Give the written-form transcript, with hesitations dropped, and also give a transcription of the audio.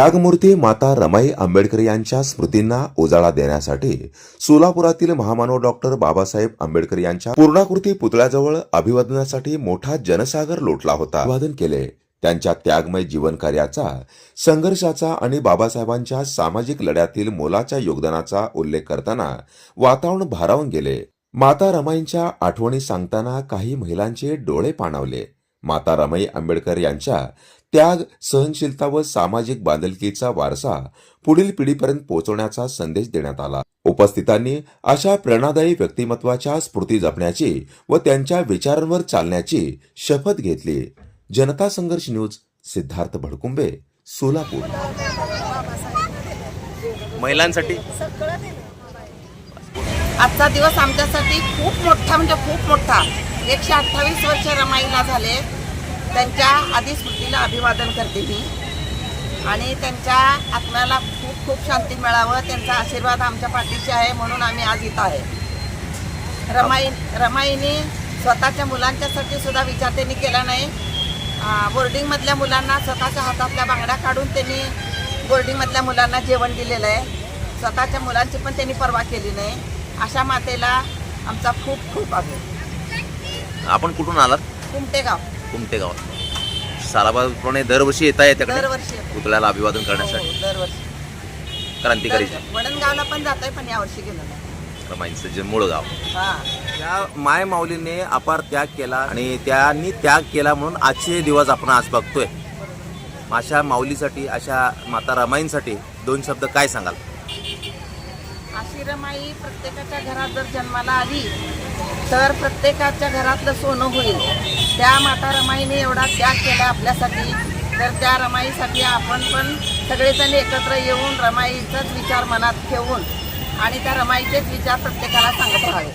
त्यागमूर्ती माता रमाई आंबेडकर यांच्या स्मृतींना उजाळा देण्यासाठी सोलापुरातील महामानव डॉक्टर बाबासाहेब आंबेडकर यांच्या पूर्णाकृती पुतळ्याजवळ अभिवादनासाठी मोठा जनसागर लोटला होता. अभिवादन केले. त्यांच्या त्यागमय जीवनकार्याचा, संघर्षाचा आणि बाबासाहेबांच्या सामाजिक लढ्यातील मोलाच्या योगदानाचा उल्लेख करताना वातावरण भारावून गेले. माता रमाईंच्या आठवणी सांगताना काही महिलांचे डोळे पाणावले. माता रमाई आंबेडकर यांच्या त्याग, सहनशीलता व सामाजिक बांधिलकीचा वारसा पुढील पिढीपर्यंत पोहोचवण्याचा संदेश देण्यात आला. उपस्थितांनी अशा प्रेरणादायी व्यक्तिमत्वाच्या स्फूर्ती जपण्याची व त्यांच्या विचारांवर चालण्याची शपथ घेतली. जनता संघर्ष न्यूज, सिद्धार्थ भडकुंबे, सोलापूर. महिलांसाठी आजचा दिवस आमच्यासाठी खूप मोठा, म्हणजे खूप मोठा. 128 वर्ष रमाईला झाले. त्यांच्या आधी स्मृतीला अभिवादन करते मी आणि त्यांच्या आत्म्याला खूप खूप शांती मिळावं, त्यांचा आशीर्वाद आमच्या पाठीशी आहे, म्हणून आम्ही आज इथं आहे. रमाईने स्वतःच्या मुलांच्यासाठी सुद्धा विचार त्यांनी केला नाही. बोर्डिंगमधल्या मुलांना स्वतःच्या हातातल्या बांगड्या काढून त्यांनी बोर्डिंगमधल्या मुलांना जेवण दिलेलं आहे. स्वतःच्या मुलांची पण त्यांनी पर्वा केली नाही. अशा मातेला आमचा खूप खूप आभार. आपण कुठून आलात? कुमटेगाव. कुमटेगाव. सालाबादप्रमाणे दरवर्षी येता येते दरवर्षी पुतळ्याला अभिवादन करण्यासाठी. दरवर्षी क्रांतिकारी वडणगावला पण जातोय, पण यावर्षी गेलो नाही. रमाईंचं जे मूळ गाव. हा, त्या माय माऊलीने अपार त्याग केला आणि त्यांनी त्याग केला म्हणून आजचे दिवस आपण आज बघतोय. अशा माऊलीसाठी, अशा माता रमाईंसाठी दोन शब्द काय सांगाल? अशी रमाई प्रत्येकाच्या घरात जर जन्माला आली तर प्रत्येकाच्या घरातलं सोनं होईल. त्या माता रमाईने एवढा त्याग केला आपल्यासाठी, तर त्या रमाईसाठी आपण पण सगळेजण एकत्र येऊन रमाईचाच विचार मनात ठेवून आणि त्या रमाईचेच विचार प्रत्येकाला सांगत राहावे.